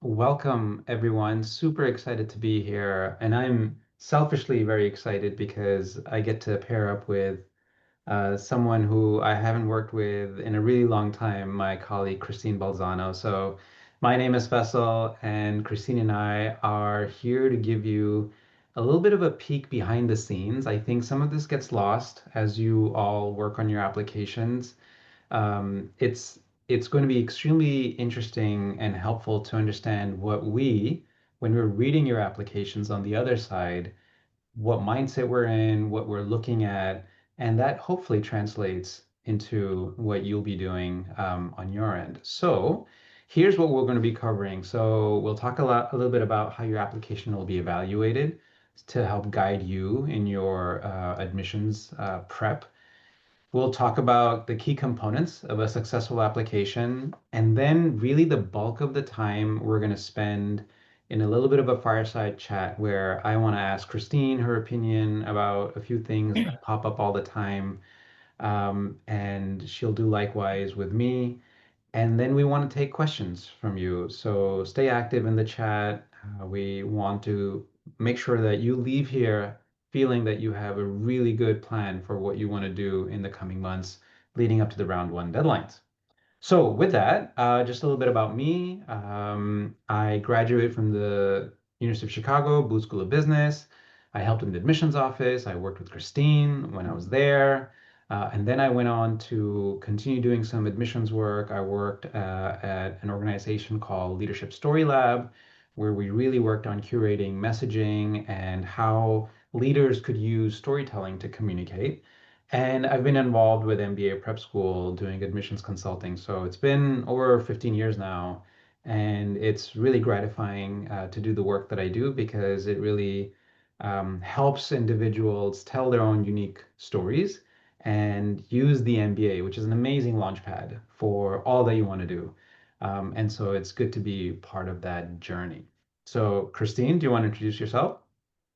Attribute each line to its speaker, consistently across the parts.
Speaker 1: Welcome, everyone. Super excited to be here. And I'm selfishly very excited because I get to pair up with someone who I haven't worked with in a really long time, my colleague Christine Balzano. So, my name is Faisal, and Christine and I are here to give you a little bit of a peek behind the scenes. I think some of this gets lost as you all work on your applications. It's going to be extremely interesting and helpful to understand when we're reading your applications on the other side, what mindset we're in, what we're looking at, and that hopefully translates into what you'll be doing on your end. So here's what we're going to be covering. So we'll talk a little bit about how your application will be evaluated to help guide you in your admissions prep. We'll talk about the key components of a successful application, and then really the bulk of the time we're going to spend in a little bit of a fireside chat where I want to ask Christine her opinion about a few things that pop up all the time, and she'll do likewise with me. And then we want to take questions from you. So stay active in the chat. We want to make sure that you leave here feeling that you have a really good plan for what you want to do in the coming months leading up to the round one deadlines. So with that, just a little bit about me. I graduated from the University of Chicago Booth School of Business. I helped in the admissions office. I worked with Christine when I was there. And then I went on to continue doing some admissions work. I worked at an organization called Leadership Story Lab, where we really worked on curating messaging and how leaders could use storytelling to communicate. And I've been involved with MBA prep school doing admissions consulting. So it's been over 15 years now. And it's really gratifying to do the work that I do because it really helps individuals tell their own unique stories and use the MBA, which is an amazing launchpad for all that you want to do. And so it's good to be part of that journey. So, Christine, do you want to introduce yourself?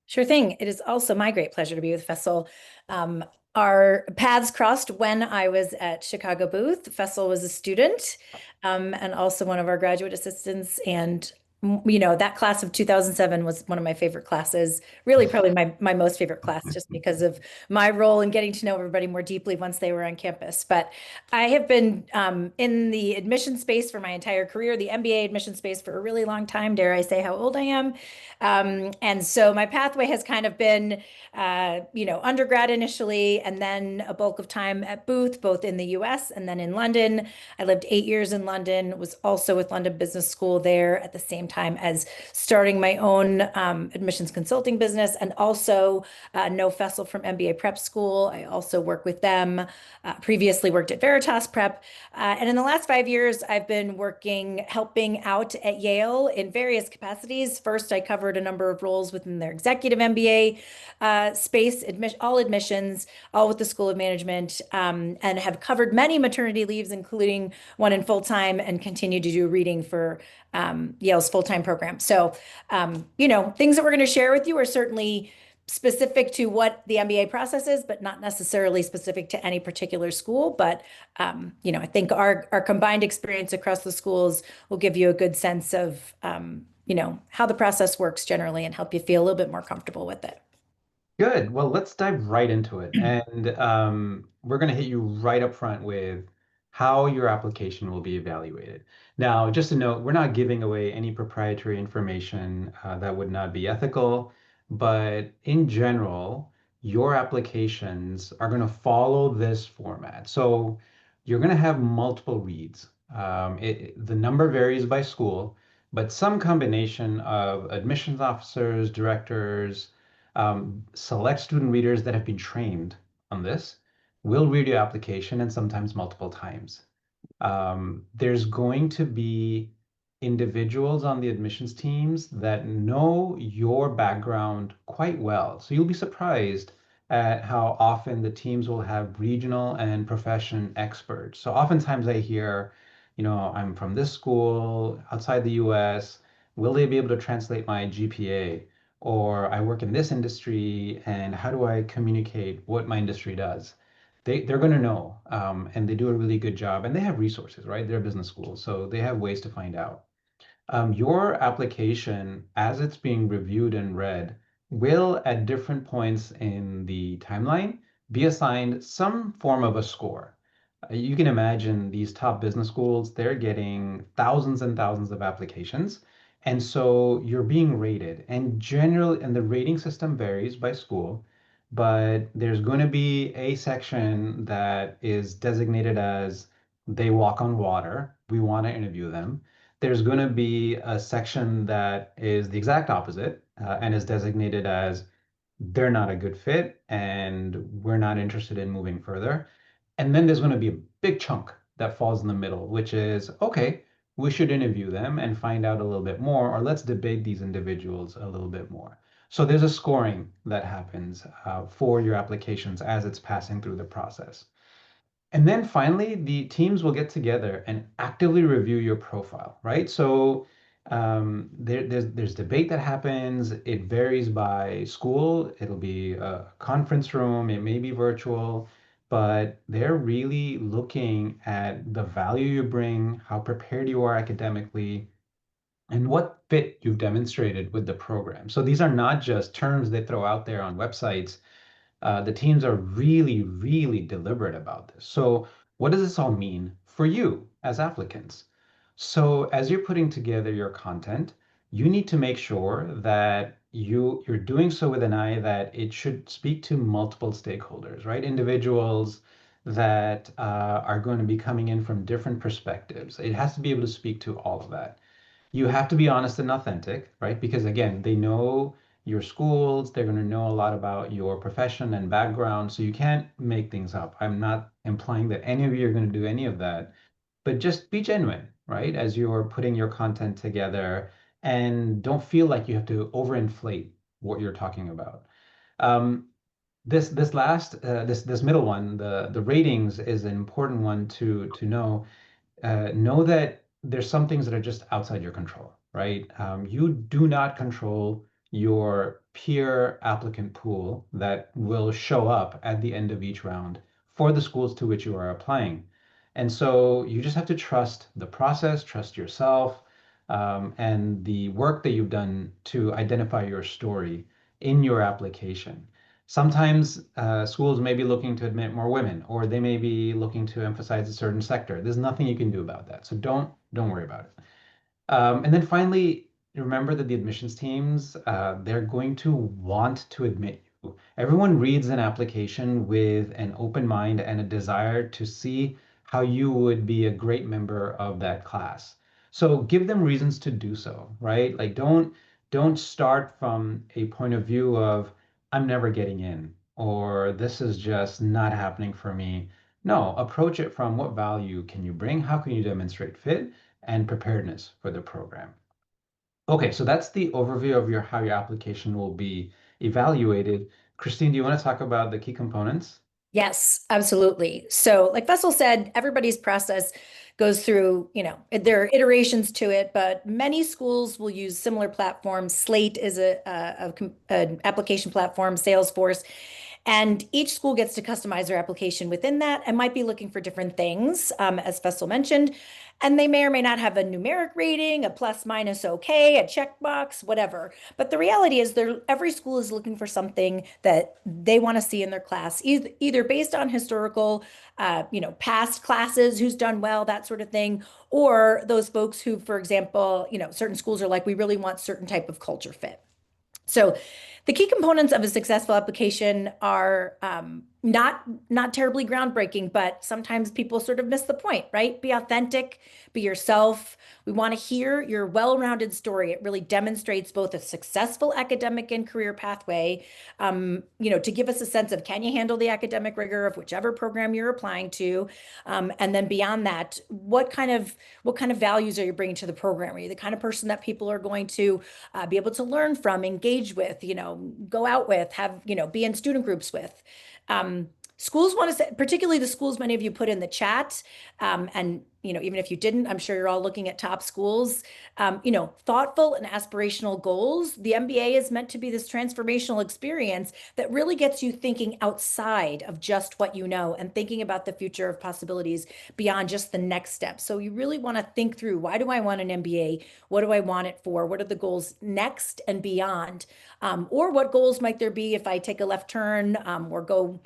Speaker 2: Sure thing. It is also my great pleasure to be with Faisal. Um, our paths crossed when I was at Chicago Booth. Faisal was a student, and also one of our graduate assistants. And that class of 2007 was one of my favorite classes, really probably my most favorite class, just because of my role in getting to know everybody more deeply once they were on campus. But I have been in the admission space for my entire career, the MBA admission space for a really long time. Dare I say how old I am? And so my pathway has kind of been, undergrad initially, and then a bulk of time at Booth, both in the US and then in London. I lived 8 years in London, was also with London Business School there at the same time as starting my own admissions consulting business, and also know Fessel from MBA Prep School. I also work with them, previously worked at Veritas Prep. And in the last 5 years, I've been helping out at Yale in various capacities. First, I covered a number of roles within their executive MBA space, all admissions, all with the School of Management, and have covered many maternity leaves, including one in full-time, and continue to do reading for Yale's full-time program. So, things that we're going to share with you are certainly specific to what the MBA process is, but not necessarily specific to any particular school. But I think our combined experience across the schools will give you a good sense of how the process works generally and help you feel a little bit more comfortable with it.
Speaker 1: Good. Well, let's dive right into it. And we're going to hit you right up front with how your application will be evaluated. Now, just to note, we're not giving away any proprietary information that would not be ethical, but in general, your applications are going to follow this format. So you're going to have multiple reads. The number varies by school, but some combination of admissions officers, directors, select student readers that have been trained on this will read your application and sometimes multiple times. There's going to be individuals on the admissions teams that know your background quite well. So you'll be surprised at how often the teams will have regional and profession experts. So oftentimes I hear, I'm from this school outside the US. Will they be able to translate my GPA? Or I work in this industry, and how do I communicate what my industry does? They're going to know, and they do a really good job, and they have resources, right? They're business schools, so they have ways to find out. Your application, as it's being reviewed and read, will at different points in the timeline be assigned some form of a score. You can imagine these top business schools, they're getting thousands and thousands of applications. And so you're being rated. And generally, and the rating system varies by school, but there's going to be a section that is designated as they walk on water. We want to interview them. There's going to be a section that is the exact opposite and is designated as they're not a good fit and we're not interested in moving further. And then there's going to be a big chunk that falls in the middle, which is okay, we should interview them and find out a little bit more, or let's debate these individuals a little bit more. So there's a scoring that happens for your applications as it's passing through the process. And then finally, the teams will get together and actively review your profile, right? So there's debate that happens. It varies by school. It'll be a conference room. It may be virtual, but they're really looking at the value you bring, how prepared you are academically, and what fit you've demonstrated with the program. So these are not just terms they throw out there on websites. The teams are really, really deliberate about this. So, what does this all mean for you as applicants? So, as you're putting together your content, you need to make sure that you're doing so with an eye that it should speak to multiple stakeholders, right? Individuals that are going to be coming in from different perspectives. It has to be able to speak to all of that. You have to be honest and authentic, right? Because again, they know your schools, they're going to know a lot about your profession and background, so you can't make things up. I'm not implying that any of you are going to do any of that, but just be genuine, right? As you're putting your content together and don't feel like you have to overinflate what you're talking about. Um, this middle one, the ratings is an important one to know that there's some things that are just outside your control, right? You do not control your peer applicant pool that will show up at the end of each round for the schools to which you are applying. And so you just have to trust the process, trust yourself, and the work that you've done to identify your story in your application. Sometimes schools may be looking to admit more women, or they may be looking to emphasize a certain sector. There's nothing you can do about that. So don't worry about it. And then finally, remember that the admissions teams, they're going to want to admit you. Everyone reads an application with an open mind and a desire to see how you would be a great member of that class. So give them reasons to do so, right? Like don't start from a point of view of I'm never getting in or this is just not happening for me. No, approach it from what value can you bring? How can you demonstrate fit? And preparedness for the program. Okay, so that's the overview of your how your application will be evaluated. Christine, do you want to talk about the key components?
Speaker 2: Yes, absolutely. So, like Faisal said, everybody's process goes through, there are iterations to it, but many schools will use similar platforms. Slate is an application platform, Salesforce, and each school gets to customize their application within that and might be looking for different things, as Faisal mentioned. And they may or may not have a numeric rating, a plus minus okay, a checkbox, whatever. But the reality is every school is looking for something that they want to see in their class, either based on historical, past classes, who's done well, that sort of thing, or those folks who, for example, certain schools are like, we really want certain type of culture fit. So the key components of a successful application are not terribly groundbreaking, but sometimes people sort of miss the point, right? Be authentic, be yourself. We want to hear your well-rounded story. It really demonstrates both a successful academic and career pathway, to give us a sense of can you handle the academic rigor of whichever program you're applying to, and then beyond that, what kind of values are you bringing to the program? Are you the kind of person that people are going to be able to learn from, engage with, go out with, have, be in student groups with. Schools want to say, particularly the schools many of you put in the chat, and even if you didn't, I'm sure you're all looking at top schools. Thoughtful and aspirational goals. The MBA is meant to be this transformational experience that really gets you thinking outside of just what you know and thinking about the future of possibilities beyond just the next step. So you really want to think through, why do I want an MBA? What do I want it for? What are the goals next and beyond? Or what goals might there be if I take a left turn, or go,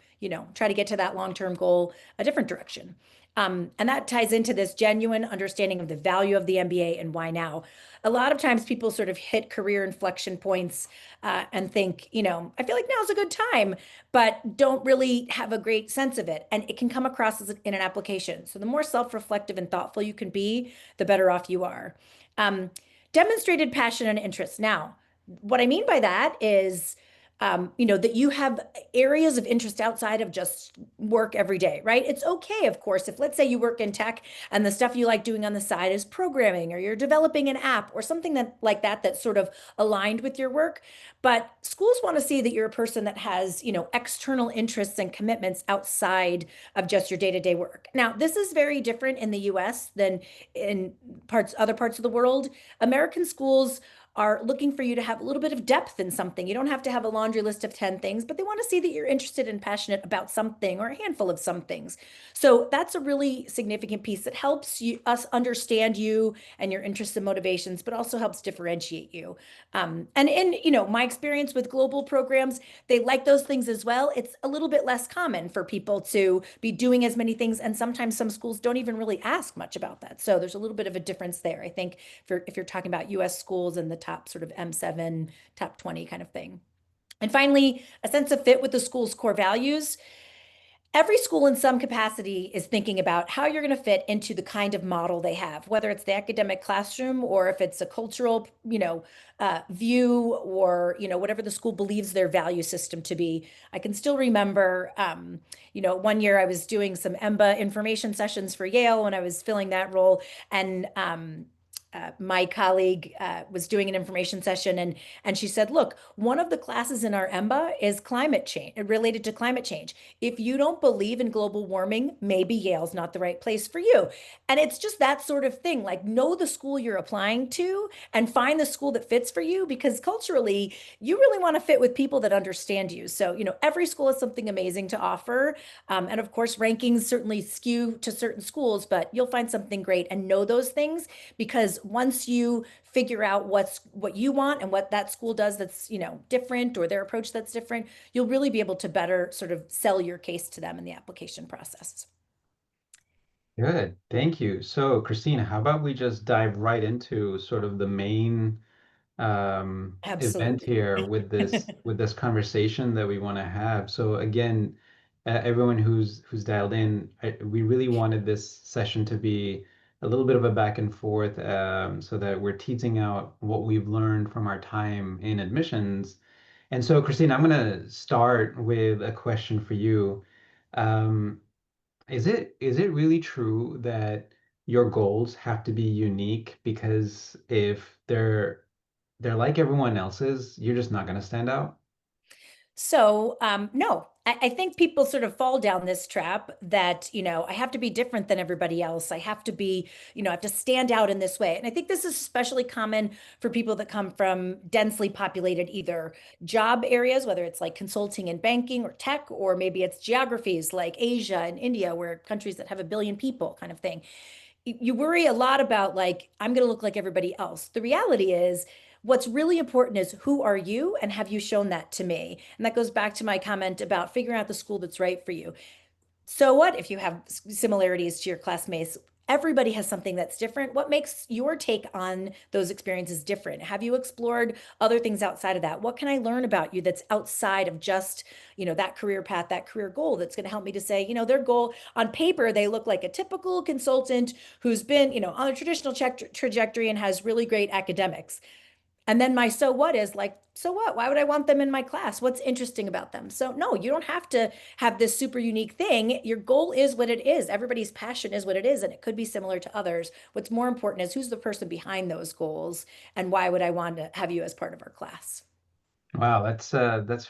Speaker 2: try to get to that long-term goal a different direction. And that ties into this genuine understanding of the value of the MBA and why now. A lot of times people sort of hit career inflection points, and think, I feel like now's a good time, but don't really have a great sense of it. And it can come across as in an application. So the more self-reflective and thoughtful you can be, the better off you are. Um, Demonstrated passion and interest. Now, what I mean by that is, that you have areas of interest outside of just work every day, right? It's okay, of course, if let's say you work in tech and the stuff you like doing on the side is programming, or you're developing an app or something that like that that's sort of aligned with your work. But schools want to see that you're a person that has, external interests and commitments outside of just your day-to-day work. Now, this is very different in the US than in other parts of the world. American schools are looking for you to have a little bit of depth in something. You don't have to have a laundry list of 10 things, but they want to see that you're interested and passionate about something or a handful of some things. So that's a really significant piece that helps us understand you and your interests and motivations, but also helps differentiate you. And in, my experience with global programs, they like those things as well. It's a little bit less common for people to be doing as many things. And sometimes some schools don't even really ask much about that. So there's a little bit of a difference there, I think, if you're talking about US schools and the top sort of M7, top 20 kind of thing. And finally, a sense of fit with the school's core values. Every school in some capacity is thinking about how you're going to fit into the kind of model they have, whether it's the academic classroom or if it's a cultural, view, or, whatever the school believes their value system to be. I can still remember, one year I was doing some EMBA information sessions for Yale when I was filling that role. And my colleague was doing an information session, and she said, look, one of the classes in our EMBA is climate change, related to climate change. If you don't believe in global warming, maybe Yale's not the right place for you. And it's just that sort of thing, like, know the school you're applying to and find the school that fits for you, because culturally you really want to fit with people that understand you. So, every school has something amazing to offer. And of course, rankings certainly skew to certain schools, but you'll find something great, and know those things, because once you figure out what you want and what that school does that's, different, or their approach that's different, you'll really be able to better sort of sell your case to them in the application process.
Speaker 1: Good. Thank you. So, Christina, how about we just dive right into sort of the main event
Speaker 2: Absolutely.
Speaker 1: here with this conversation that we want to have. So again, everyone who's dialed in, we really wanted this session to be a little bit of a back and forth, so that we're teasing out what we've learned from our time in admissions. And so, Christine, I'm going to start with a question for you. Um, is it really true that your goals have to be unique? Because if they're like everyone else's, you're just not going to stand out.
Speaker 2: So, no, I think people sort of fall down this trap that, I have to be different than everybody else. I have to be, I have to stand out in this way. And I think this is especially common for people that come from densely populated either job areas, whether it's like consulting and banking or tech, or maybe it's geographies like Asia and India, where countries that have a billion people kind of thing. You worry a lot about, like, I'm going to look like everybody else. The reality is, what's really important is, who are you and have you shown that to me? And that goes back to my comment about figuring out the school that's right for you. So what if you have similarities to your classmates? Everybody has something that's different. What makes your take on those experiences different? Have you explored other things outside of that? What can I learn about you that's outside of just, that career path, that career goal, that's going to help me to say, their goal on paper, they look like a typical consultant who's been, on a traditional trajectory and has really great academics. And then my so what is like, so what? Why would I want them in my class? What's interesting about them? So, no, you don't have to have this super unique thing. Your goal is what it is. Everybody's passion is what it is, and it could be similar to others. What's more important is, who's the person behind those goals, and why would I want to have you as part of our class?
Speaker 1: Wow, that's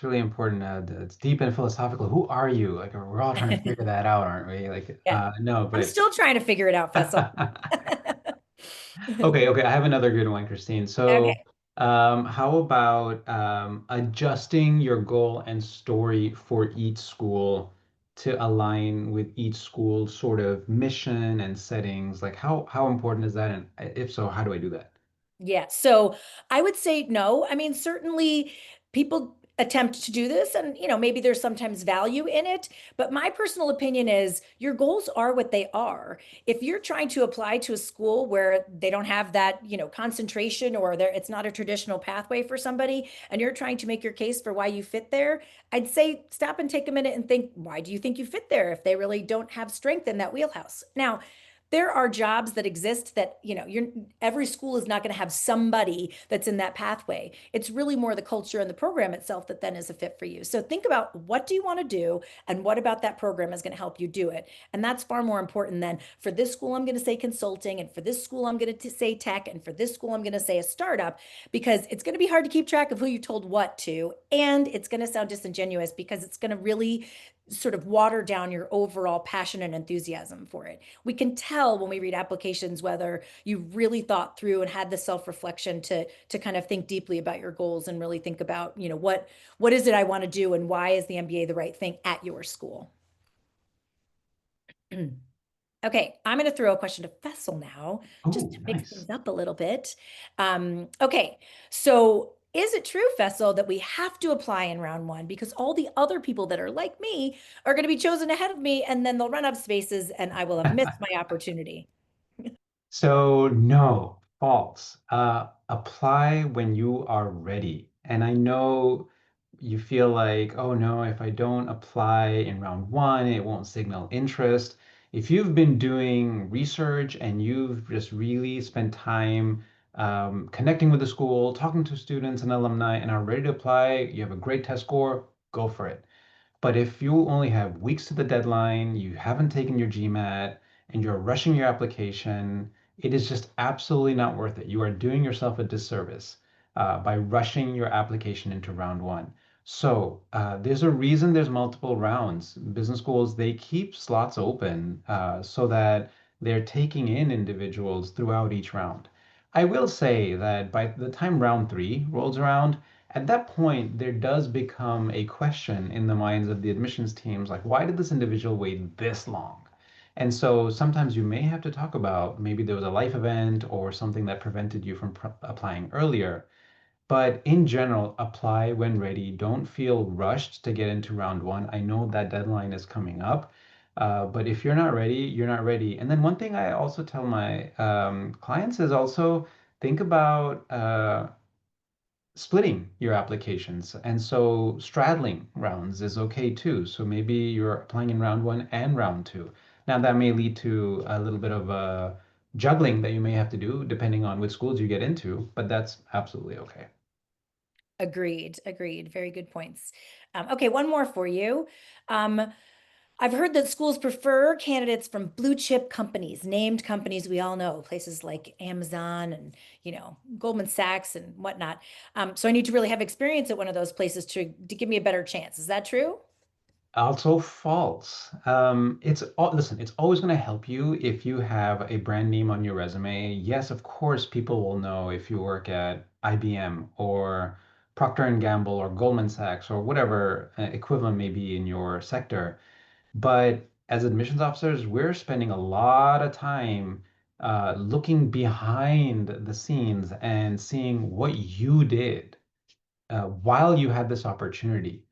Speaker 1: really important. It's deep and philosophical. Who are you? Like we're all trying to figure that out, aren't we? Like
Speaker 2: Yeah.
Speaker 1: no,
Speaker 2: I'm
Speaker 1: but
Speaker 2: still trying to figure it out, Faisal.
Speaker 1: okay, okay. I have another good one, Christine. So,
Speaker 2: Okay.
Speaker 1: how about adjusting your goal and story for each school to align with each school's sort of mission and settings? Like, how important is that? And if so, how do I do that?
Speaker 2: Yeah. So I would say no. I mean, certainly people attempt to do this and, maybe there's sometimes value in it, but my personal opinion is your goals are what they are. If you're trying to apply to a school where they don't have that, concentration or there it's not a traditional pathway for somebody and you're trying to make your case for why you fit there, I'd say stop and take a minute and think, why do you think you fit there if they really don't have strength in that wheelhouse? Now, there are jobs that exist that, every school is not going to have somebody that's in that pathway. It's really more the culture and the program itself that then is a fit for you. So think about what do you want to do and what about that program is going to help you do it. And that's far more important than for this school, I'm going to say consulting, and for this school, I'm going to say tech, and for this school, I'm going to say a startup, because it's going to be hard to keep track of who you told what to. And it's going to sound disingenuous because it's going to really sort of water down your overall passion and enthusiasm for it. We can tell when we read applications whether you really thought through and had the self-reflection to kind of think deeply about your goals and really think about, what is it I want to do and why is the MBA the right thing at your school? Okay, I'm going to throw a question to Fessel now, just
Speaker 1: Oh,
Speaker 2: to mix
Speaker 1: nice.
Speaker 2: things up a little bit. Okay, so is it true, Fessel, that we have to apply in round one because all the other people that are like me are going to be chosen ahead of me, and then they'll run up spaces and I will have missed my opportunity?
Speaker 1: So no, false. Apply when you are ready. And I know you feel like, oh no, if I don't apply in round one, it won't signal interest. If you've been doing research and you've just really spent time connecting with the school, talking to students and alumni, and are ready to apply, you have a great test score, go for it. But if you only have weeks to the deadline, you haven't taken your GMAT, and you're rushing your application, it is just absolutely not worth it. You are doing yourself a disservice by rushing your application into round one. So there's a reason there's multiple rounds. Business schools, they keep slots open so that they're taking in individuals throughout each round. I will say that by the time round three rolls around, at that point, there does become a question in the minds of the admissions teams, like, why did this individual wait this long? And so sometimes you may have to talk about maybe there was a life event or something that prevented you from applying earlier. But in general, apply when ready. Don't feel rushed to get into round one. I know that deadline is coming up, but if you're not ready, you're not ready. And then one thing I also tell my clients is also think about splitting your applications. And so straddling rounds is okay too. So maybe you're applying in round one and round two. Now that may lead to a little bit of juggling that you may have to do depending on which schools you get into, but that's absolutely okay.
Speaker 2: Agreed, agreed. Very good points. Okay, one more for you. Um, I've heard that schools prefer candidates from blue chip companies, named companies we all know, places like Amazon and, Goldman Sachs and whatnot. So I need to really have experience at one of those places to give me a better chance. Is that true?
Speaker 1: Also false. Listen, it's always going to help you if you have a brand name on your resume. Yes, of course, people will know if you work at IBM or Procter and Gamble or Goldman Sachs or whatever equivalent may be in your sector. But as admissions officers, we're spending a lot of time looking behind the scenes and seeing what you did while you had this opportunity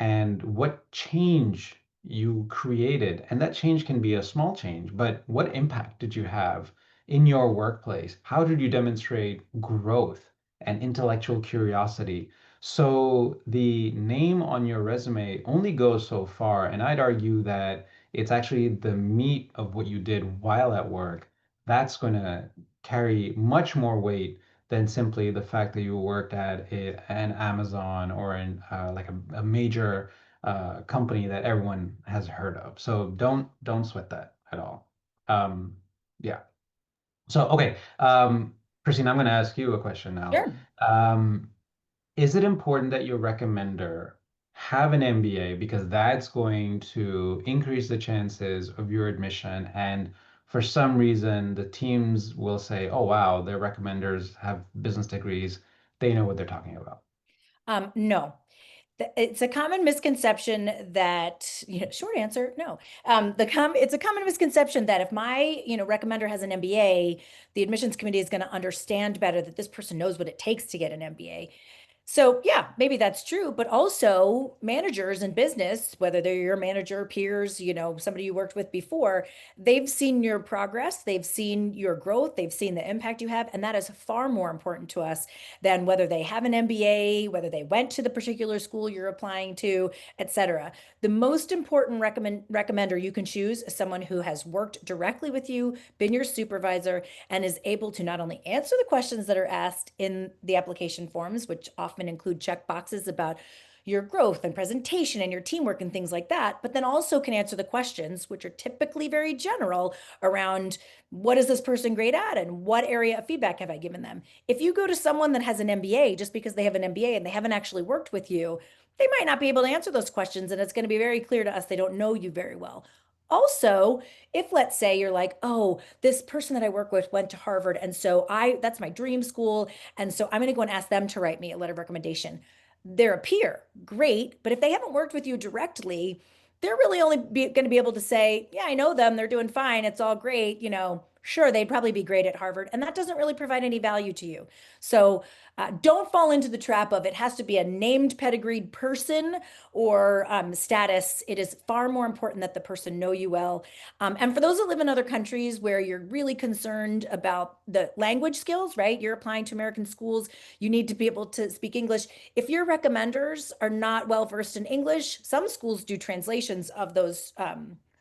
Speaker 1: and what change you created. And that change can be a small change, but what impact did you have in your workplace? How did you demonstrate growth and intellectual curiosity? So the name on your resume only goes so far. And I'd argue that it's actually the meat of what you did while at work that's going to carry much more weight than simply the fact that you worked at an Amazon or in like a major company that everyone has heard of. So don't sweat that at all. Um, yeah. So okay, Christine, I'm going to ask you a question now.
Speaker 2: Sure.
Speaker 1: Um, Is it important that your recommender have an MBA because that's going to increase the chances of your admission? And for some reason, the teams will say, oh, wow, their recommenders have business degrees. They know what they're talking about.
Speaker 2: No. It's a common misconception that, short answer, no. It's a common misconception that if my, recommender has an MBA, the admissions committee is going to understand better that this person knows what it takes to get an MBA. So, yeah, maybe that's true, but also managers in business, whether they're your manager, peers, somebody you worked with before, they've seen your progress, they've seen your growth, they've seen the impact you have, and that is far more important to us than whether they have an MBA, whether they went to the particular school you're applying to, et cetera. The most important recommender you can choose is someone who has worked directly with you, been your supervisor, and is able to not only answer the questions that are asked in the application forms, which often include check boxes about your growth and presentation and your teamwork and things like that, but then also can answer the questions, which are typically very general around what is this person great at and what area of feedback have I given them. If you go to someone that has an MBA just because they have an MBA and they haven't actually worked with you, they might not be able to answer those questions. And it's going to be very clear to us they don't know you very well. Also, if let's say you're like, oh, this person that I work with went to Harvard, and so that's my dream school, and so I'm going to go and ask them to write me a letter of recommendation. They're a peer, great, but if they haven't worked with you directly, they're really only going to be able to say, yeah, I know them, they're doing fine, it's all great, Sure, they'd probably be great at Harvard, and that doesn't really provide any value to you. So don't fall into the trap of it has to be a named pedigreed person or status. It is far more important that the person know you well. And for those that live in other countries where you're really concerned about the language skills, right? You're applying to American schools, you need to be able to speak English. If your recommenders are not well versed in English, some schools do translations of those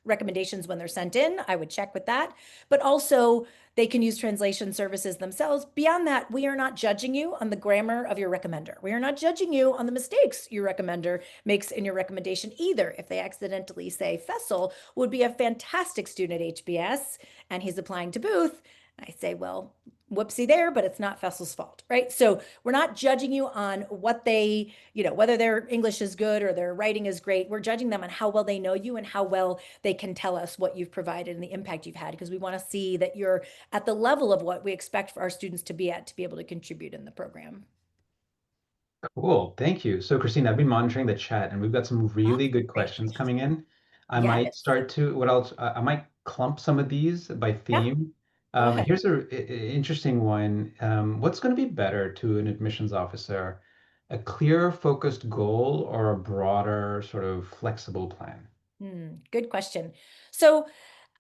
Speaker 2: recommendations when they're sent in. I would check with that. But also, they can use translation services themselves. Beyond that, we are not judging you on the grammar of your recommender. We are not judging you on the mistakes your recommender makes in your recommendation either. If they accidentally say Fessel would be a fantastic student at HBS and he's applying to Booth, I say, well, whoopsie there, but it's not Fessel's fault, right? So we're not judging you on what they, whether their English is good or their writing is great. We're judging them on how well they know you and how well they can tell us what you've provided and the impact you've had, because we want to see that you're at the level of what we expect for our students to be at to be able to contribute in the program.
Speaker 1: Cool. Thank you. So, Christine, I've been monitoring the chat and we've got some
Speaker 2: Oh,
Speaker 1: really good
Speaker 2: great.
Speaker 1: questions coming in. I might
Speaker 2: Yes.
Speaker 1: start to, what else? I might clump some of these by
Speaker 2: Yeah,
Speaker 1: theme.
Speaker 2: go ahead.
Speaker 1: Here's a interesting one. What's going to be better to an admissions officer, a clear, focused goal or a broader, sort of flexible plan?
Speaker 2: Good question. So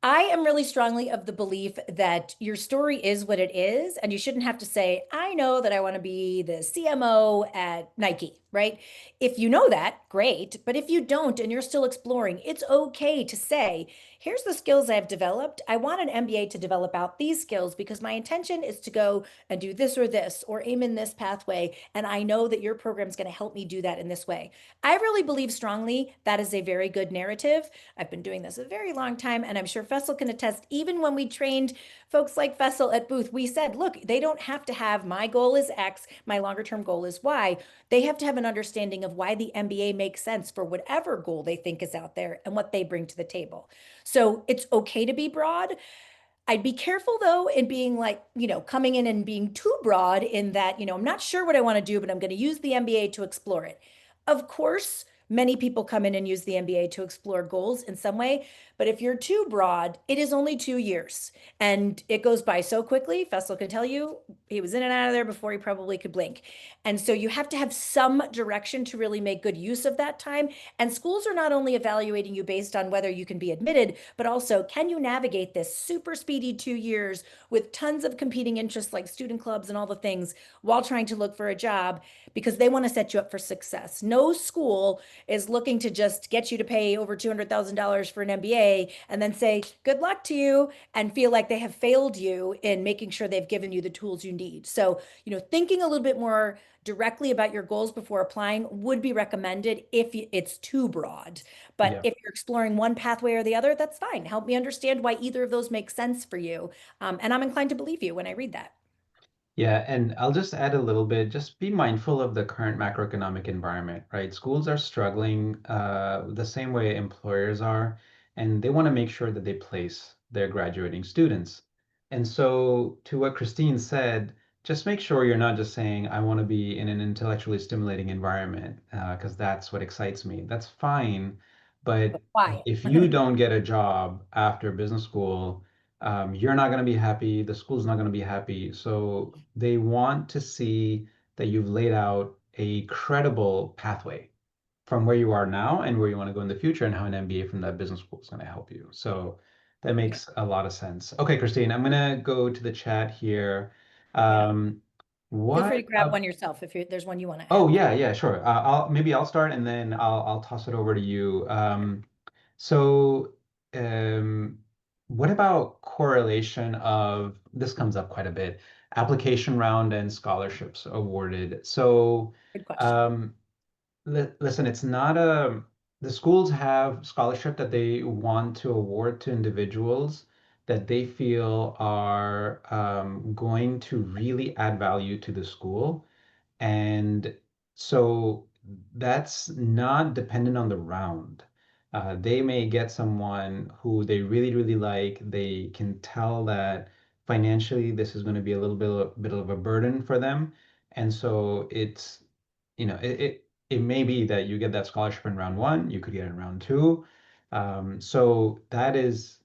Speaker 2: I am really strongly of the belief that your story is what it is, and you shouldn't have to say, I know that I want to be the CMO at Nike, right? If you know that, great. But if you don't and you're still exploring, it's okay to say, here's the skills I've developed. I want an MBA to develop out these skills because my intention is to go and do this or aim in this pathway. And I know that your program is going to help me do that in this way. I really believe strongly that is a very good narrative. I've been doing this a very long time, and I'm sure Fessel can attest. Even when we trained folks like Fessel at Booth, we said, look, they don't have to have my goal is X, my longer term goal is Y. They have to have an understanding of why the MBA makes sense for whatever goal they think is out there and what they bring to the table. So it's okay to be broad. I'd be careful though in being like, coming in and being too broad in that, I'm not sure what I want to do, but I'm going to use the MBA to explore it. Of course, many people come in and use the MBA to explore goals in some way, but if you're too broad, it is only 2 years and it goes by so quickly. Fessel can tell you he was in and out of there before he probably could blink. And so you have to have some direction to really make good use of that time. And schools are not only evaluating you based on whether you can be admitted, but also can you navigate this super speedy 2 years with tons of competing interests like student clubs and all the things while trying to look for a job because they want to set you up for success. No school is looking to just get you to pay over $200,000 for an MBA and then say, good luck to you, and feel like they have failed you in making sure they've given you the tools you need. So, thinking a little bit more directly about your goals before applying would be recommended if it's too broad. But
Speaker 1: Yeah.
Speaker 2: if you're exploring one pathway or the other, that's fine. Help me understand why either of those makes sense for you. And I'm inclined to believe you when I read that.
Speaker 1: Yeah, and I'll just add a little bit. Just be mindful of the current macroeconomic environment, right? Schools are struggling the same way employers are, and they want to make sure that they place their graduating students. And so, to what Christine said, just make sure you're not just saying, I want to be in an intellectually stimulating environment, because that's what excites me. That's fine. But
Speaker 2: Why?
Speaker 1: if you don't get a job after business school, you're not going to be happy. The school's not going to be happy. So they want to see that you've laid out a credible pathway from where you are now and where you want to go in the future and how an MBA from that business school is going to help you. So that
Speaker 2: Yeah.
Speaker 1: makes a lot of sense. Okay, Christine, I'm going to go to the chat here.
Speaker 2: Yeah.
Speaker 1: Um,
Speaker 2: Feel free
Speaker 1: what
Speaker 2: to grab one yourself if there's one you want to
Speaker 1: Oh
Speaker 2: add.
Speaker 1: yeah, yeah, sure. I'll start and then I'll toss it over to you. So um, what about correlation of this comes up quite a bit, application round and scholarships awarded. So
Speaker 2: Good question.
Speaker 1: um, listen, it's not a the schools have scholarship that they want to award to individuals that they feel are going to really add value to the school. And so that's not dependent on the round. They may get someone who they really, really like. They can tell that financially this is going to be a little bit of a burden for them. And so it's, it may be that you get that scholarship in round one, you could get it in round two. So that is,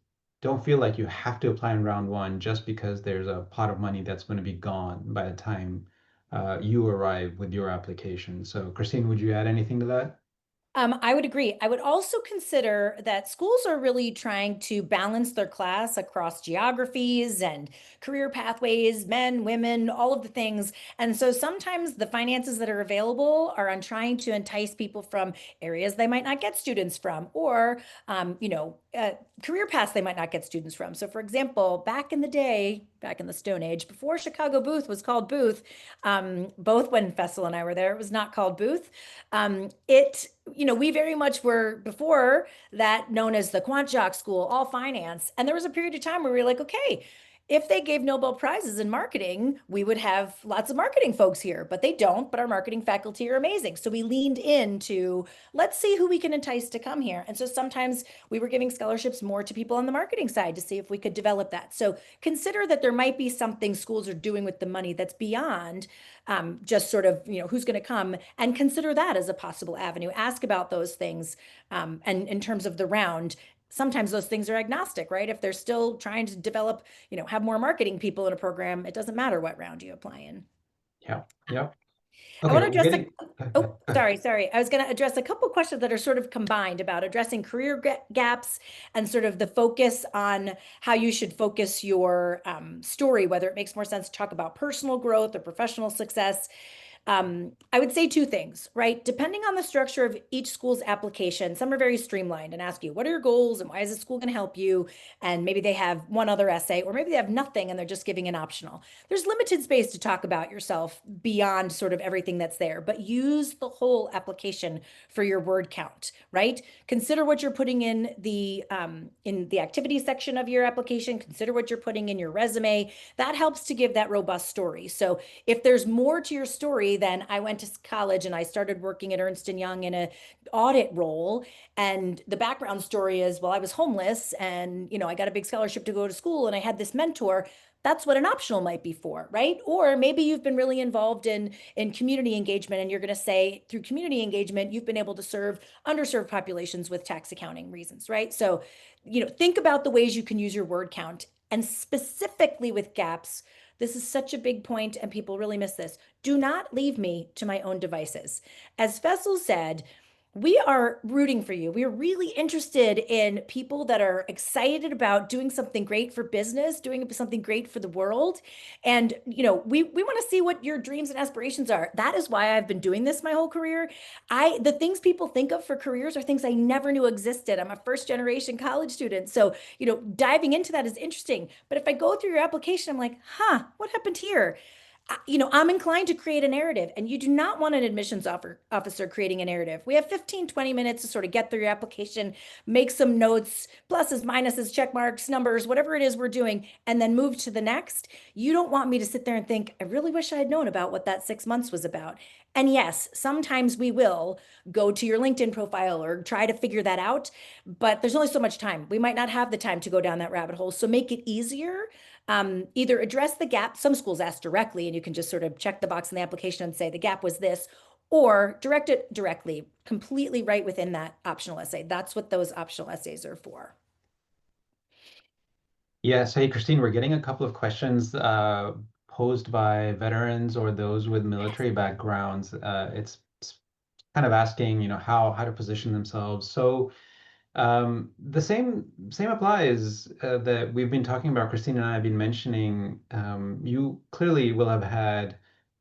Speaker 1: don't feel like you have to apply in round one just because there's a pot of money that's going to be gone by the time you arrive with your application. So, Christine, would you add anything to that?
Speaker 2: I would agree. I would also consider that schools are really trying to balance their class across geographies and career pathways, men, women, all of the things. And so sometimes the finances that are available are on trying to entice people from areas they might not get students from, or career paths they might not get students from. So, for example, back in the day, back in the Stone Age, before Chicago Booth was called Booth, both when Fessel and I were there, it was not called Booth. We very much were before that known as the quant jock school, all finance. And there was a period of time where we were like, okay, if they gave Nobel Prizes in marketing, we would have lots of marketing folks here, but they don't. But our marketing faculty are amazing. So we leaned into let's see who we can entice to come here. And so sometimes we were giving scholarships more to people on the marketing side to see if we could develop that. So consider that there might be something schools are doing with the money that's beyond just sort of, who's going to come, and consider that as a possible avenue. Ask about those things. And in terms of the round, sometimes those things are agnostic, right? If they're still trying to develop, have more marketing people in a program, it doesn't matter what round you apply in.
Speaker 1: Yeah. Yep.
Speaker 2: I
Speaker 1: Okay,
Speaker 2: want to
Speaker 1: we're
Speaker 2: address
Speaker 1: getting.
Speaker 2: oh,
Speaker 1: Go ahead.
Speaker 2: sorry. I was going to address a couple questions that are sort of combined about addressing career gaps and sort of the focus on how you should focus your story, whether it makes more sense to talk about personal growth or professional success. I would say two things, right? Depending on the structure of each school's application, some are very streamlined and ask you, what are your goals and why is the school going to help you? And maybe they have one other essay, or maybe they have nothing and they're just giving an optional. There's limited space to talk about yourself beyond sort of everything that's there, but use the whole application for your word count, right? Consider what you're putting in the activity section of your application. Consider what you're putting in your resume. That helps to give that robust story. So if there's more to your story than I went to college and I started working at Ernst & Young in a audit role, and the background story is, well, I was homeless and, I got a big scholarship to go to school and I had this mentor, that's what an optional might be for, right? Or maybe you've been really involved in community engagement and you're going to say through community engagement you've been able to serve underserved populations with tax accounting reasons, right? So, think about the ways you can use your word count, and specifically with gaps. This is such a big point, and people really miss this. Do not leave me to my own devices. As Fessel said, we are rooting for you. We are really interested in people that are excited about doing something great for business, doing something great for the world. And, we want to see what your dreams and aspirations are. That is why I've been doing this my whole career. The things people think of for careers are things I never knew existed. I'm a first generation college student. So, diving into that is interesting. But if I go through your application, I'm like, huh, what happened here? I'm inclined to create a narrative, and you do not want an admissions officer creating a narrative. We have 15, 20 minutes to sort of get through your application, make some notes, pluses, minuses, check marks, numbers, whatever it is we're doing, and then move to the next. You don't want me to sit there and think, I really wish I had known about what that 6 months was about. And yes, sometimes we will go to your LinkedIn profile or try to figure that out, but there's only so much time. We might not have the time to go down that rabbit hole. So make it easier. Either address the gap. Some schools ask directly, and you can just sort of check the box in the application and say the gap was this, or direct it directly, completely right within that optional essay. That's what those optional essays are for.
Speaker 1: Yes, hey Christine, we're getting a couple of questions posed by veterans or those with military backgrounds. It's kind of asking, how to position themselves. So the same applies that we've been talking about. Christine and I have been mentioning. You clearly will have had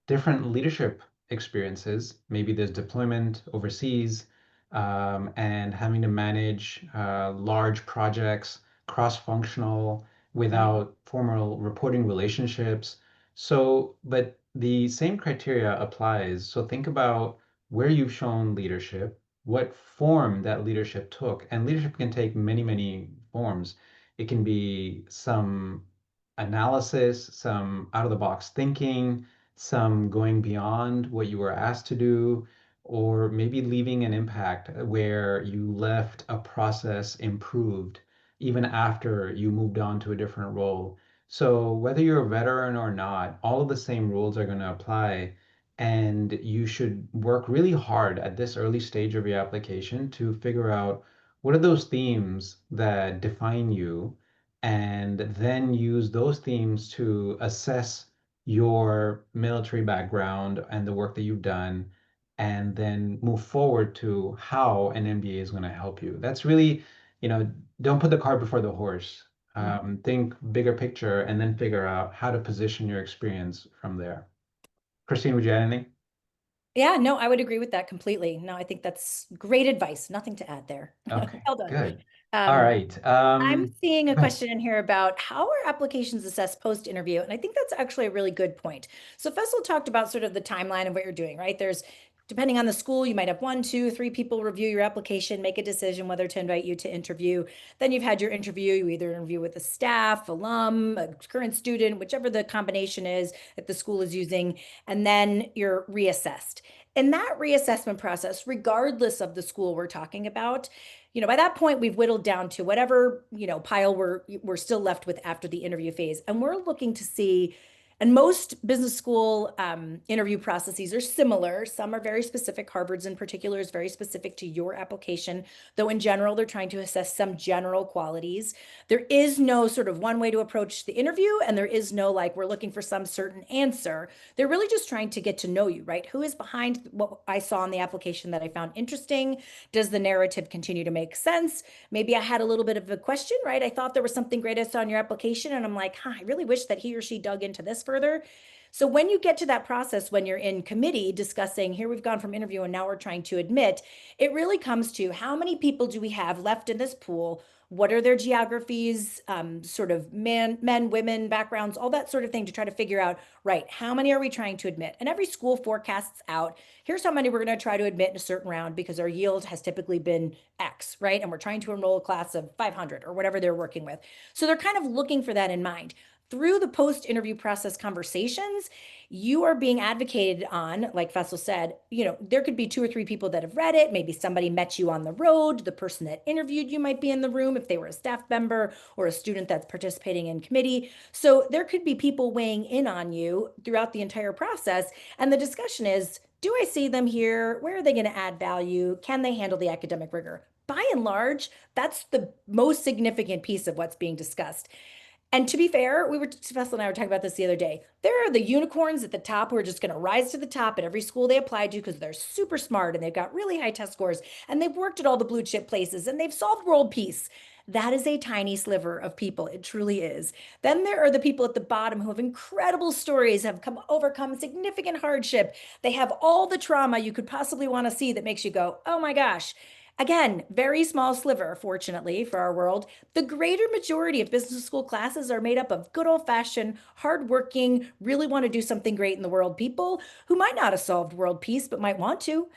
Speaker 1: different leadership experiences. Maybe there's deployment overseas, and having to manage large projects, cross-functional,
Speaker 2: Mhm.
Speaker 1: without formal reporting relationships. So, but the same criteria applies. So think about where you've shown leadership, what form that leadership took. And leadership can take many, many forms. It can be some analysis, some out of the box thinking, some going beyond what you were asked to do, or maybe leaving an impact where you left a process improved even after you moved on to a different role. So whether you're a veteran or not, all of the same rules are going to apply. And you should work really hard at this early stage of your application to figure out what are those themes that define you, and then use those themes to assess your military background and the work that you've done, and then move forward to how an MBA is going to help you. That's really, don't put the cart before the horse. Think bigger picture and then figure out how to position your experience from there. Christine, would you add anything?
Speaker 2: Yeah, no, I would agree with that completely. No, I think that's great advice. Nothing to add there.
Speaker 1: Okay,
Speaker 2: Well done.
Speaker 1: good. All
Speaker 2: Um,
Speaker 1: right.
Speaker 2: I'm seeing a
Speaker 1: Go ahead.
Speaker 2: question in here about how are applications assessed post-interview? And I think that's actually a really good point. So Faisal talked about sort of the timeline of what you're doing, right? Depending on the school, you might have one, two, three people review your application, make a decision whether to invite you to interview. Then you've had your interview. You either interview with a staff, alum, a current student, whichever the combination is that the school is using, and then you're reassessed. In that reassessment process, regardless of the school we're talking about, by that point we've whittled down to whatever, pile we're still left with after the interview phase. And we're looking to see, and most business school interview processes are similar. Some are very specific. Harvard's in particular is very specific to your application, though in general, they're trying to assess some general qualities. There is no sort of one way to approach the interview, and there is no like, we're looking for some certain answer. They're really just trying to get to know you, right? Who is behind what I saw in the application that I found interesting? Does the narrative continue to make sense? Maybe I had a little bit of a question, right? I thought there was something great I saw in your application, and I'm like, I really wish that he or she dug into this further. So when you get to that process, when you're in committee discussing, here we've gone from interview and now we're trying to admit, it really comes to how many people do we have left in this pool? What are their geographies, sort of men, women, backgrounds, all that sort of thing to try to figure out, right, how many are we trying to admit? And every school forecasts out, here's how many we're going to try to admit in a certain round because our yield has typically been X, right? And we're trying to enroll a class of 500 or whatever they're working with. So they're kind of looking for that in mind. Through the post interview process conversations, you are being advocated on, like Faisal said, there could be two or three people that have read it. Maybe somebody met you on the road. The person that interviewed you might be in the room if they were a staff member or a student that's participating in committee. So there could be people weighing in on you throughout the entire process. And the discussion is, do I see them here? Where are they going to add value? Can they handle the academic rigor? By and large, that's the most significant piece of what's being discussed. And to be fair, Faisal and I were talking about this the other day. There are the unicorns at the top who are just going to rise to the top at every school they apply to because they're super smart and they've got really high test scores and they've worked at all the blue chip places and they've solved world peace. That is a tiny sliver of people. It truly is. Then there are the people at the bottom who have incredible stories, have overcome significant hardship. They have all the trauma you could possibly want to see that makes you go, oh my gosh. Again, very small sliver, fortunately for our world. The greater majority of business school classes are made up of good old-fashioned, hardworking, really want to do something great in the world people who might not have solved world peace, but might want to,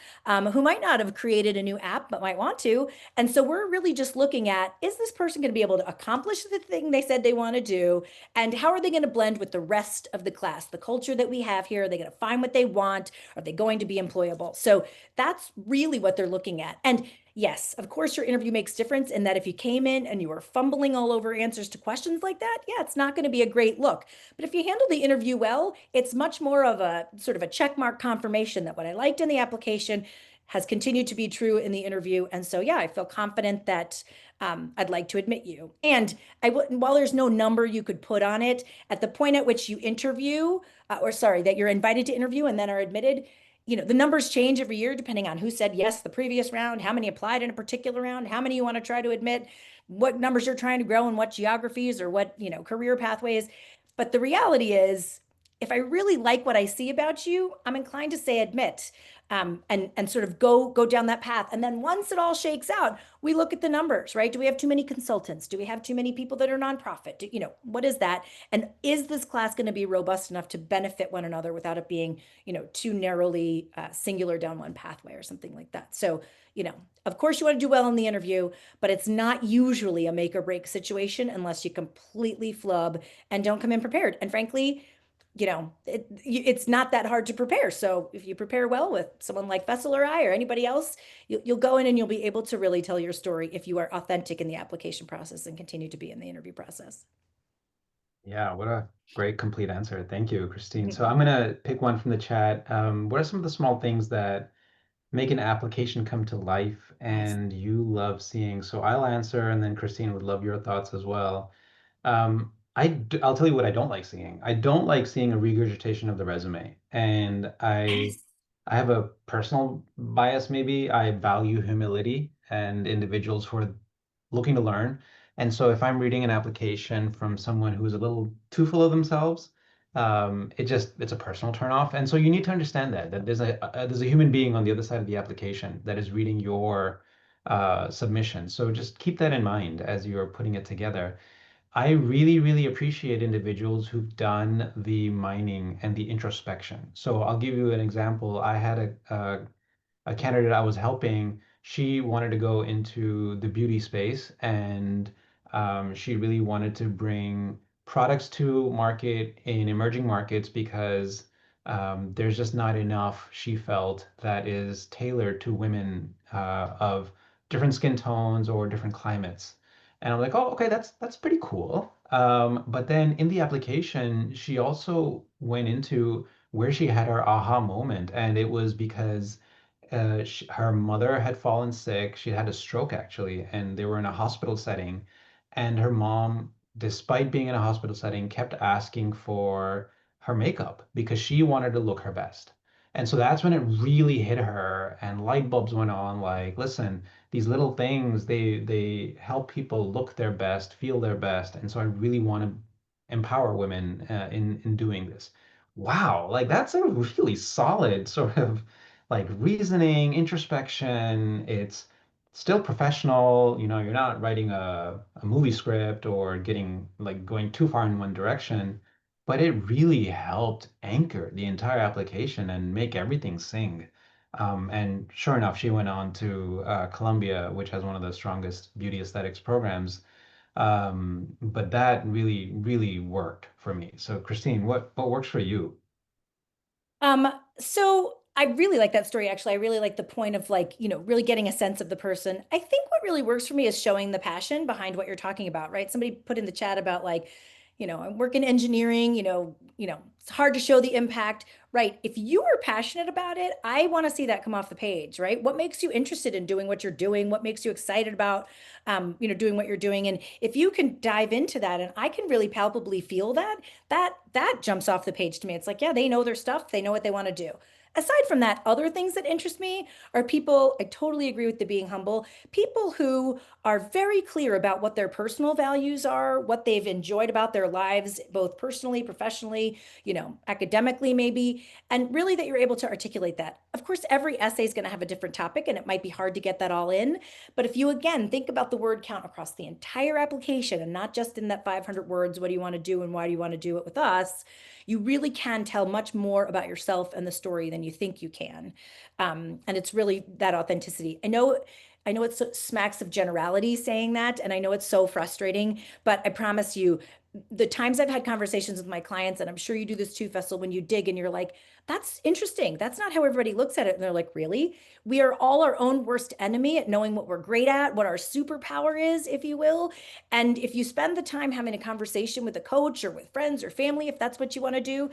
Speaker 2: who might not have created a new app, but might want to. And so we're really just looking at, is this person going to be able to accomplish the thing they said they want to do? And how are they going to blend with the rest of the class, the culture that we have here? Are they going to find what they want? Are they going to be employable? So that's really what they're looking at. And yes, of course, your interview makes difference in that if you came in and you were fumbling all over answers to questions like that, yeah, it's not going to be a great look. But if you handle the interview well, it's much more of a sort of a check mark confirmation that what I liked in the application has continued to be true in the interview. And so, yeah, I feel confident that I'd like to admit you. And while there's no number you could put on it, at the point at which you interview, or sorry, that you're invited to interview and then are admitted, the numbers change every year depending on who said yes the previous round, how many applied in a particular round, how many you want to try to admit, what numbers you're trying to grow and what geographies or what, career pathways. But the reality is, if I really like what I see about you, I'm inclined to say admit, and sort of go down that path. And then once it all shakes out, we look at the numbers, right? Do we have too many consultants? Do we have too many people that are nonprofit? What is that? And is this class going to be robust enough to benefit one another without it being, too narrowly singular down one pathway or something like that? So, of course you want to do well in the interview, but it's not usually a make or break situation unless you completely flub and don't come in prepared. And frankly, it's not that hard to prepare. So if you prepare well with someone like Faisal or I or anybody else, you'll go in and you'll be able to really tell your story if you are authentic in the application process and continue to be in the interview process.
Speaker 1: Yeah, what a great complete answer. Thank you, Christine. So I'm gonna pick one from the chat. What are some of the small things that make an application come to life
Speaker 2: Yes.
Speaker 1: and you love seeing? So I'll answer, and then Christine would love your thoughts as well. I'll tell you what I don't like seeing. I don't like seeing a regurgitation of the resume. And
Speaker 2: Yes.
Speaker 1: I have a personal bias, maybe. I value humility and individuals who are looking to learn. And so if I'm reading an application from someone who's a little too full of themselves, it's a personal turnoff. And so you need to understand that there's a human being on the other side of the application that is reading your submission. So just keep that in mind as you're putting it together. I really, really appreciate individuals who've done the mining and the introspection. So I'll give you an example. I had a candidate I was helping. She wanted to go into the beauty space, and she really wanted to bring products to market in emerging markets because there's just not enough, she felt, that is tailored to women of different skin tones or different climates. And I'm like, oh, okay, that's pretty cool. But then in the application, she also went into where she had her aha moment, and it was because her mother had fallen sick. She had a stroke actually, and they were in a hospital setting. And her mom, despite being in a hospital setting, kept asking for her makeup because she wanted to look her best. And so that's when it really hit her, and light bulbs went on. Like, listen, these little things, they help people look their best, feel their best. And so I really want to empower women in doing this. Wow, like that's a really solid sort of like reasoning, introspection. It's still professional. You're not writing a movie script or getting like going too far in one direction, but it really helped anchor the entire application and make everything sing. And sure enough, she went on to Columbia, which has one of the strongest beauty aesthetics programs. But that really, really worked for me. So, Christine, what works for you?
Speaker 2: So I really like that story, actually. I really like the point of like, really getting a sense of the person. I think what really works for me is showing the passion behind what you're talking about, right? Somebody put in the chat about like, I work in engineering, it's hard to show the impact, right? If you are passionate about it, I want to see that come off the page, right? What makes you interested in doing what you're doing? What makes you excited about, doing what you're doing? And if you can dive into that, and I can really palpably feel that jumps off the page to me. It's like, yeah, they know their stuff. They know what they want to do. Aside from that, other things that interest me are people, I totally agree with the being humble, people who are very clear about what their personal values are, what they've enjoyed about their lives, both personally, professionally, academically maybe, and really that you're able to articulate that. Of course, every essay is going to have a different topic and it might be hard to get that all in. But if you again think about the word count across the entire application and not just in that 500 words, what do you want to do and why do you want to do it with us? You really can tell much more about yourself and the story than you think you can. And it's really that authenticity. I know it smacks of generality saying that, and I know it's so frustrating, but I promise you, the times I've had conversations with my clients, and I'm sure you do this too, Fessel, when you dig and you're like, that's interesting. That's not how everybody looks at it. And they're like, really? We are all our own worst enemy at knowing what we're great at, what our superpower is, if you will. And if you spend the time having a conversation with a coach or with friends or family, if that's what you want to do,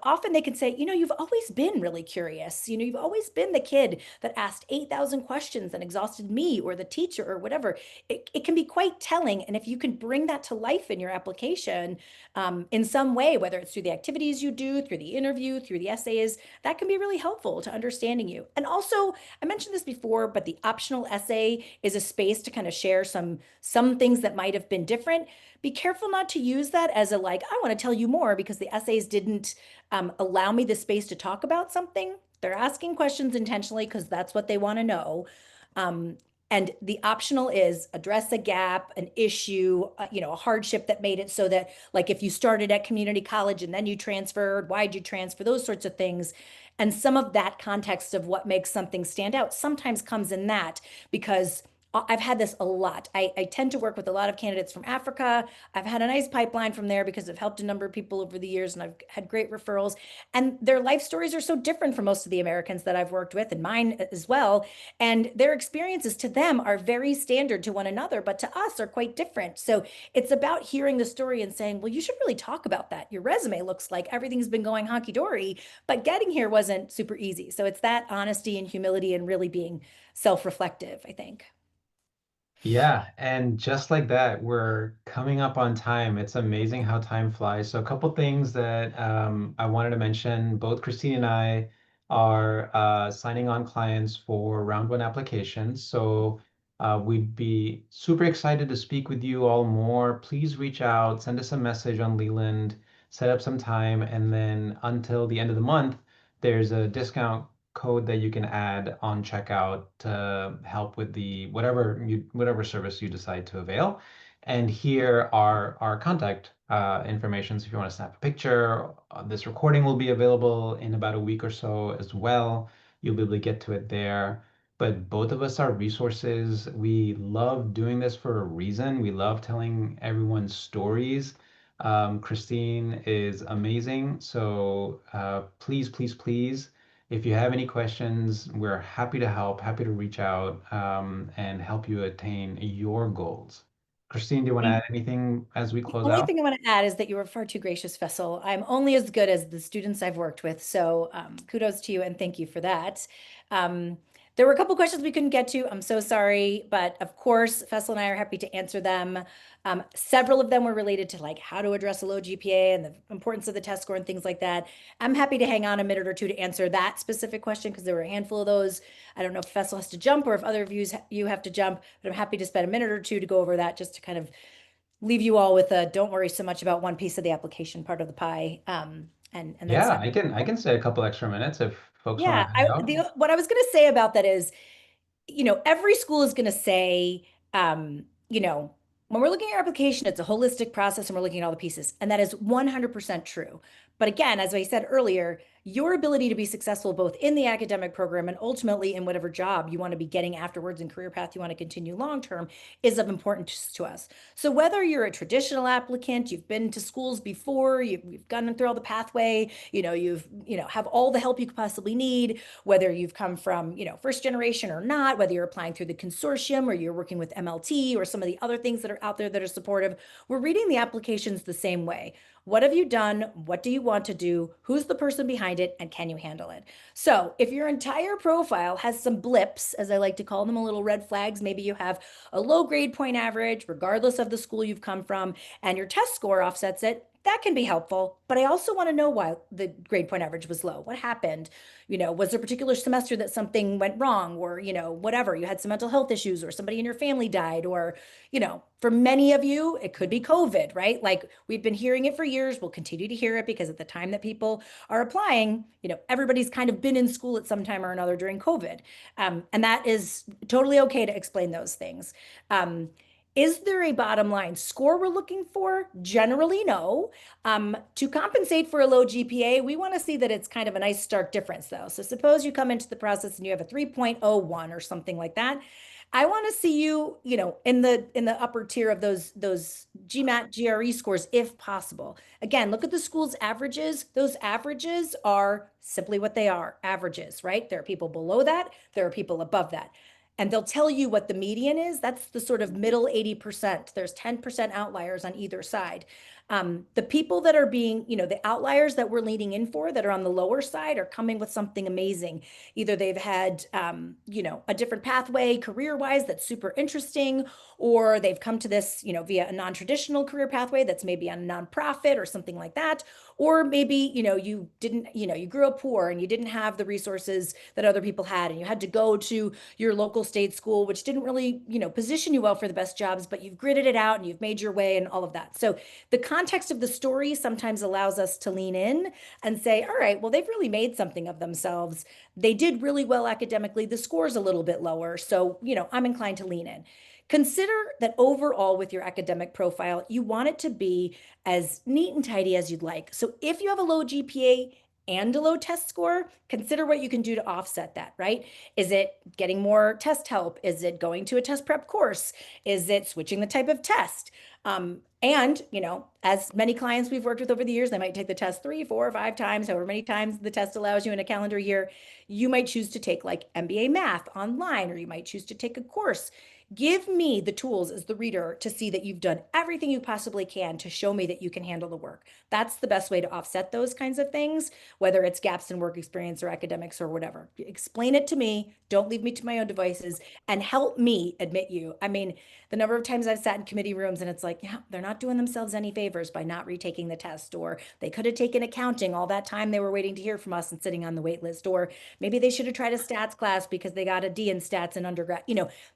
Speaker 2: often they can say, you've always been really curious. You've always been the kid that asked 8,000 questions and exhausted me or the teacher or whatever. It can be quite telling. And if you can bring that to life in your application in some way, whether it's through the activities you do, through the interview, through the essays, that can be really helpful to understanding you. And also, I mentioned this before, but the optional essay is a space to kind of share some things that might have been different. Be careful not to use that as a like, I want to tell you more because the essays didn't allow me the space to talk about something. They're asking questions intentionally because that's what they want to know. Um, and the optional is address a gap, an issue, a hardship that made it so that, like, if you started at community college and then you transferred, why'd you transfer, those sorts of things. And some of that context of what makes something stand out sometimes comes in that because I've had this a lot. I tend to work with a lot of candidates from Africa. I've had a nice pipeline from there because I've helped a number of people over the years and I've had great referrals. And their life stories are so different from most of the Americans that I've worked with and mine as well. And their experiences to them are very standard to one another, but to us are quite different. So it's about hearing the story and saying, well, you should really talk about that. Your resume looks like everything's been going honky dory, but getting here wasn't super easy. So it's that honesty and humility and really being self-reflective, I think.
Speaker 1: Yeah, and just like that, we're coming up on time. It's amazing how time flies. So, a couple things that I wanted to mention. Both Christine and I are signing on clients for round one applications. So, we'd be super excited to speak with you all more. Please reach out, send us a message on Leland, set up some time, and then until the end of the month, there's a discount code that you can add on checkout to help with the whatever service you decide to avail. And here are our contact information. So if you want to snap a picture, this recording will be available in about a week or so as well. You'll be able to get to it there. But both of us are resources. We love doing this for a reason. We love telling everyone stories. Christine is amazing. So please, please, please if you have any questions, we're happy to help, happy to reach out and help you attain your goals. Christine, do you want to add anything as we
Speaker 2: The
Speaker 1: close
Speaker 2: only
Speaker 1: out?
Speaker 2: thing I want to add is that you were far too gracious, Fessel. I'm only as good as the students I've worked with. So kudos to you and thank you for that. Um, there were a couple questions we couldn't get to. I'm so sorry. But of course, Fessel and I are happy to answer them. Several of them were related to like how to address a low GPA and the importance of the test score and things like that. I'm happy to hang on a minute or two to answer that specific question because there were a handful of those. I don't know if Fessel has to jump or if other of you have to jump, but I'm happy to spend a minute or two to go over that just to kind of leave you all with a don't worry so much about one piece of the application part of the pie. And then
Speaker 1: Yeah,
Speaker 2: send.
Speaker 1: I can say a couple extra minutes if folks want
Speaker 2: Yeah,
Speaker 1: to hang out.
Speaker 2: what I was going to say about that is every school is going to say, when we're looking at your application, it's a holistic process and we're looking at all the pieces. And that is 100% true. But again, as I said earlier, your ability to be successful both in the academic program and ultimately in whatever job you want to be getting afterwards and career path you want to continue long term is of importance to us. So whether you're a traditional applicant, you've been to schools before, you've gone through all the pathway, you've, have all the help you could possibly need, whether you've come from, first generation or not, whether you're applying through the consortium or you're working with MLT or some of the other things that are out there that are supportive, we're reading the applications the same way. What have you done? What do you want to do? Who's the person behind it? And can you handle it? So, if your entire profile has some blips, as I like to call them, a little red flags, maybe you have a low grade point average, regardless of the school you've come from, and your test score offsets it, That can be helpful, but I also want to know why the grade point average was low. What happened? Was there a particular semester that something went wrong, or, whatever, you had some mental health issues, or somebody in your family died, or, for many of you, it could be COVID, right? Like we've been hearing it for years. We'll continue to hear it because at the time that people are applying, everybody's kind of been in school at some time or another during COVID. And that is totally okay to explain those things. Um, is there a bottom line score we're looking for? Generally, no. To compensate for a low GPA, we want to see that it's kind of a nice stark difference, though. So suppose you come into the process and you have a 3.01 or something like that. I want to see you, in the upper tier of those GMAT, GRE scores, if possible. Again, look at the school's averages. Those averages are simply what they are, averages, right? There are people below that, there are people above that. And they'll tell you what the median is. That's the sort of middle 80%. There's 10% outliers on either side. The people that are being, the outliers that we're leaning in for that are on the lower side are coming with something amazing. Either they've had, a different pathway career-wise that's super interesting, or they've come to this, via a non-traditional career pathway that's maybe on a nonprofit or something like that. Or maybe, you didn't, you grew up poor and you didn't have the resources that other people had, and you had to go to your local state school, which didn't really, position you well for the best jobs, but you've gritted it out and you've made your way and all of that. So the context of the story sometimes allows us to lean in and say, all right, well, they've really made something of themselves. They did really well academically. The score's a little bit lower. So, I'm inclined to lean in. Consider that overall with your academic profile, you want it to be as neat and tidy as you'd like. So if you have a low GPA and a low test score, consider what you can do to offset that, right? Is it getting more test help? Is it going to a test prep course? Is it switching the type of test? And, as many clients we've worked with over the years, they might take the test 3, 4, 5 times, however many times the test allows you in a calendar year. You might choose to take like MBA math online, or you might choose to take a course. Give me the tools as the reader to see that you've done everything you possibly can to show me that you can handle the work. That's the best way to offset those kinds of things, whether it's gaps in work experience or academics or whatever. Explain it to me. Don't leave me to my own devices, and help me admit you. I mean, the number of times I've sat in committee rooms and it's like, yeah, they're not doing themselves any favors by not retaking the test, or they could have taken accounting all that time they were waiting to hear from us and sitting on the wait list, or maybe they should have tried a stats class because they got a D in stats in undergrad.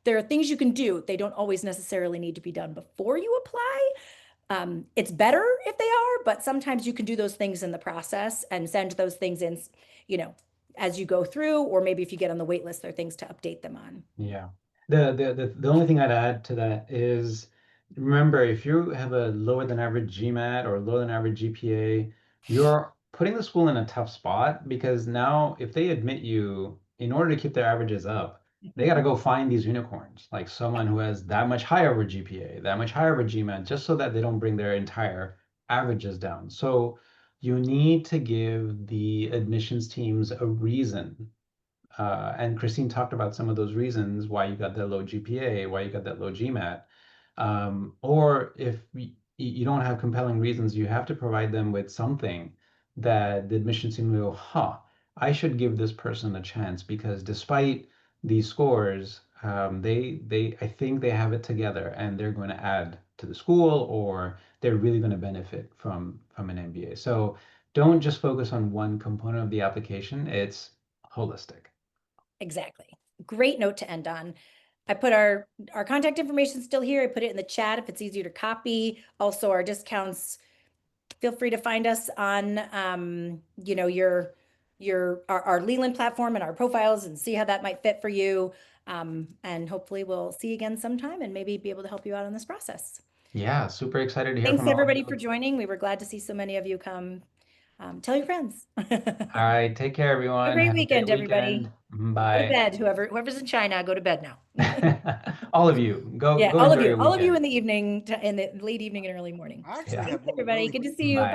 Speaker 2: There are things you can do. They don't always necessarily need to be done before you apply. It's better if they are, but sometimes you can do those things in the process and send those things in, you know, as you go through, or maybe if you get on the wait list, there are things to update them on.
Speaker 1: Yeah. The only thing I'd add to that is, remember, if you have a lower than average GMAT or lower than average GPA, you're putting the school in a tough spot, because now if they admit you, in order to keep their averages up, they got to go find these unicorns, like someone who has that much higher of a GPA, that much higher of a GMAT, just so that they don't bring their entire averages down. So you need to give the admissions teams a reason, and Christine talked about some of those reasons why you got that low GPA, why you got that low GMAT. Or if you don't have compelling reasons, you have to provide them with something that the admissions team will go, huh, I should give this person a chance, because despite these scores, I think they have it together and they're going to add to the school, or they're really going to benefit from an MBA. So don't just focus on one component of the application. It's holistic.
Speaker 2: Exactly. Great note to end on. I put our contact information still here. I put it in the chat if it's easier to copy. Also, our discounts. Feel free to find us on our Leland platform and our profiles, and see how that might fit for you. And hopefully we'll see you again sometime and maybe be able to help you out on this process.
Speaker 1: Yeah, super excited to hear
Speaker 2: Thanks
Speaker 1: from all of
Speaker 2: everybody for
Speaker 1: you.
Speaker 2: joining. We were glad to see so many of you come. Tell your friends.
Speaker 1: All right, take care,
Speaker 2: A
Speaker 1: everyone.
Speaker 2: great
Speaker 1: Have a great
Speaker 2: weekend, everybody.
Speaker 1: weekend.
Speaker 2: Go to
Speaker 1: Bye.
Speaker 2: bed. Whoever's in China, go to bed now.
Speaker 1: All of you, go
Speaker 2: Yeah,
Speaker 1: go enjoy your
Speaker 2: all of you
Speaker 1: weekend.
Speaker 2: in the evening, in the late evening and early morning.
Speaker 3: I actually
Speaker 1: Yeah.
Speaker 3: have
Speaker 2: Thanks,
Speaker 3: one
Speaker 2: everybody.
Speaker 3: really
Speaker 2: Good to
Speaker 3: quick.
Speaker 2: see you.
Speaker 1: Bye.
Speaker 2: Bye.